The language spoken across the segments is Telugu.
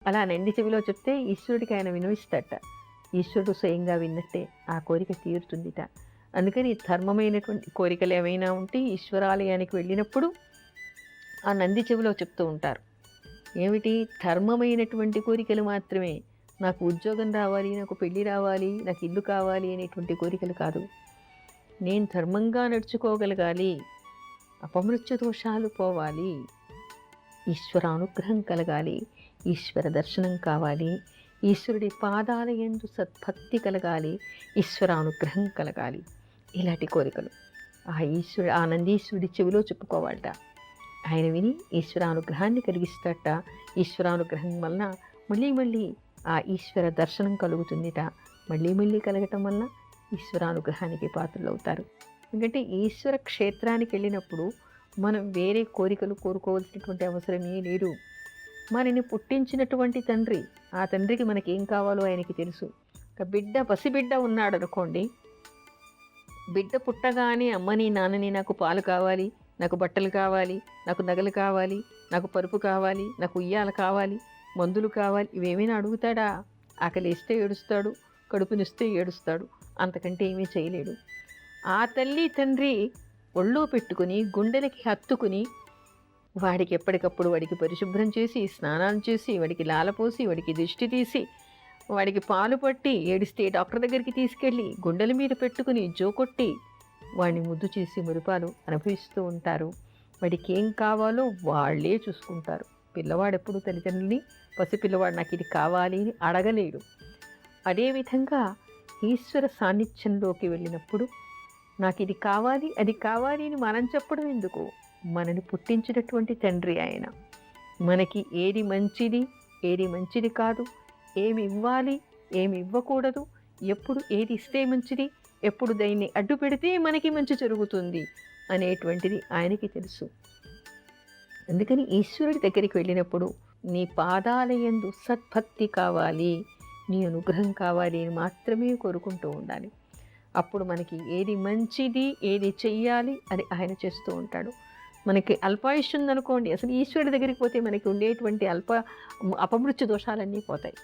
అలా నంది చెవిలో చెప్తే ఈశ్వరుడికి ఆయన వినిపిస్తాడట. ఈశ్వరుడు స్వయంగా విన్నట్టే ఆ కోరిక తీరుతుందిట. అందుకని ధర్మమైనటువంటి కోరికలు ఏమైనా ఉంటే ఈశ్వరాలయానికి వెళ్ళినప్పుడు ఆ నంది చెవిలో చెప్తూ ఉంటారు. ఏమిటి? ధర్మమైనటువంటి కోరికలు మాత్రమే. నాకు ఉద్యోగం రావాలి, నాకు పెళ్ళి రావాలి, నాకు ఇల్లు కావాలి అనేటువంటి కోరికలు కాదు. నేను ధర్మంగా నడుచుకోగలగాలి, అపమృత్యు దోషాలు పోవాలి, ఈశ్వర అనుగ్రహం కలగాలి, ఈశ్వర దర్శనం కావాలి, ఈశ్వరుడి పాదాల యందు సద్భక్తి కలగాలి, ఈశ్వర అనుగ్రహం కలగాలి. ఇలాంటి కోరికలు ఆ నందీశ్వరుడి చెవిలో చెప్పుకోవాలట. ఆయన విని ఈశ్వరానుగ్రహాన్ని కలిగిస్తాట. ఈశ్వరానుగ్రహం వలన మళ్ళీ మళ్ళీ ఆ ఈశ్వర దర్శనం కలుగుతుందిట. మళ్ళీ మళ్ళీ కలగటం వలన ఈశ్వరానుగ్రహానికి పాత్రలవుతారు. ఎందుకంటే ఈశ్వర క్షేత్రానికి వెళ్ళినప్పుడు మనం వేరే కోరికలు కోరుకోవాల్సినటువంటి అవసరమే లేదు. మనని పుట్టించినటువంటి తండ్రి, ఆ తండ్రికి మనకి ఏం కావాలో ఆయనకి తెలుసు. ఒక పసిబిడ్డ ఉన్నాడు అనుకోండి, బిడ్డ పుట్టగానే అమ్మని నాన్నని నాకు పాలు కావాలి, నాకు బట్టలు కావాలి, నాకు నగలు కావాలి, నాకు పరుపు కావాలి, నాకు ఉయ్యాల కావాలి, మందులు కావాలి, ఇవేమైనా అడుగుతాడా? ఆకలిస్తే ఏడుస్తాడు, కడుపునిస్తే ఏడుస్తాడు, అంతకంటే ఏమీ చేయలేడు. ఆ తల్లి తండ్రి ఒళ్ళో పెట్టుకుని గుండెలకి హత్తుకుని వాడికి ఎప్పటికప్పుడు వాడికి పరిశుభ్రం చేసి, స్నానాలు చేసి, వాడికి లాలపోసి, వాడికి దిష్టి తీసి, వాడికి పాలు పట్టి, ఏడిస్తే డాక్టర్ దగ్గరికి తీసుకెళ్ళి గుండెల మీద పెట్టుకుని జోకొట్టి వాడిని ముద్దు చేసి మురిపాలు అనుభవిస్తూ ఉంటారు. వాడికి ఏం కావాలో వాళ్ళే చూసుకుంటారు. పిల్లవాడెప్పుడు తల్లిదండ్రులని పసిపిల్లవాడు నాకు ఇది కావాలి అని అడగలేడు. అదేవిధంగా ఈశ్వర సాన్నిధ్యంలోకి వెళ్ళినప్పుడు నాకు ఇది కావాలి, అది కావాలి అని మనం చెప్పడం ఎందుకు? మనని పుట్టించినటువంటి తండ్రి ఆయన. మనకి ఏది మంచిది, ఏది మంచిది కాదు, ఏమి ఇవ్వాలి, ఏమి ఇవ్వకూడదు, ఎప్పుడు ఏది ఇస్తే మంచిది, ఎప్పుడు దాన్ని అడ్డు పెడితే మనకి మంచి జరుగుతుంది అనేటువంటిది ఆయనకి తెలుసు. అందుకని ఈశ్వరుడి దగ్గరికి వెళ్ళినప్పుడు నీ పాదాలయందు సద్భక్తి కావాలి, నీ అనుగ్రహం కావాలి అని మాత్రమే కోరుకుంటూ ఉండాలి. అప్పుడు మనకి ఏది మంచిది, ఏది చెయ్యాలి అని ఆయన చేస్తూ ఉంటాడు. మనకి అల్పాయుష్ ఉందనుకోండి, అసలు ఈశ్వరుడి దగ్గరికి పోతే మనకి ఉండేటువంటి అపమృత్యు దోషాలన్నీ పోతాయి.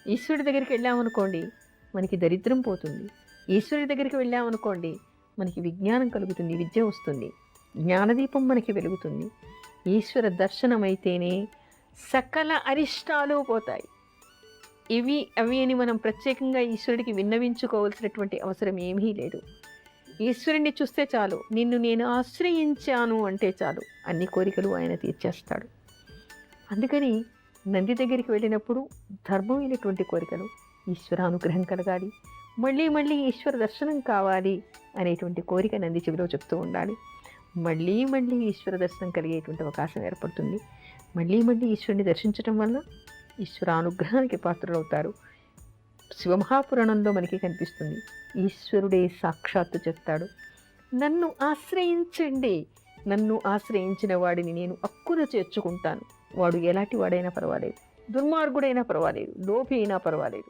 ఈశ్వరుడి దగ్గరికి వెళ్ళామనుకోండి మనకి దరిద్రం పోతుంది. ఈశ్వరుడి దగ్గరికి వెళ్ళామనుకోండి మనకి విజ్ఞానం కలుగుతుంది, విద్య వస్తుంది, జ్ఞానదీపం మనకి వెలుగుతుంది. ఈశ్వర దర్శనం అయితేనే సకల అరిష్టాలు పోతాయి. అవి అని మనం ప్రత్యేకంగా ఈశ్వరుడికి విన్నవించుకోవాల్సినటువంటి అవసరం ఏమీ లేదు. ఈశ్వరుణ్ణి చూస్తే చాలు, నిన్ను నేను ఆశ్రయించాను అంటే చాలు, అన్ని కోరికలు ఆయన తీర్చేస్తాడు. అందుకని నంది దగ్గరికి వెళ్ళినప్పుడు ధర్మమైనటువంటి కోరికలు, ఈశ్వరానుగ్రహం కలగాలి, మళ్ళీ మళ్ళీ ఈశ్వర దర్శనం కావాలి అనేటువంటి కోరిక నంది చెవిలో చెప్తూ ఉండాలి. మళ్ళీ మళ్ళీ ఈశ్వర దర్శనం కలిగేటువంటి అవకాశం ఏర్పడుతుంది. మళ్ళీ మళ్ళీ ఈశ్వరుని దర్శించడం వల్ల ఈశ్వరానుగ్రహానికి పాత్రలవుతారు. శివమహాపురాణంలో మనకి కనిపిస్తుంది, ఈశ్వరుడే సాక్షాత్తు చెప్తాడు, నన్ను ఆశ్రయించండి, నన్ను ఆశ్రయించిన వాడిని నేను అక్కున చేర్చుకుంటాను. వాడు ఎలాంటి వాడైనా పర్వాలేదు, దుర్మార్గుడైనా పర్వాలేదు, లోభి అయినా పర్వాలేదు.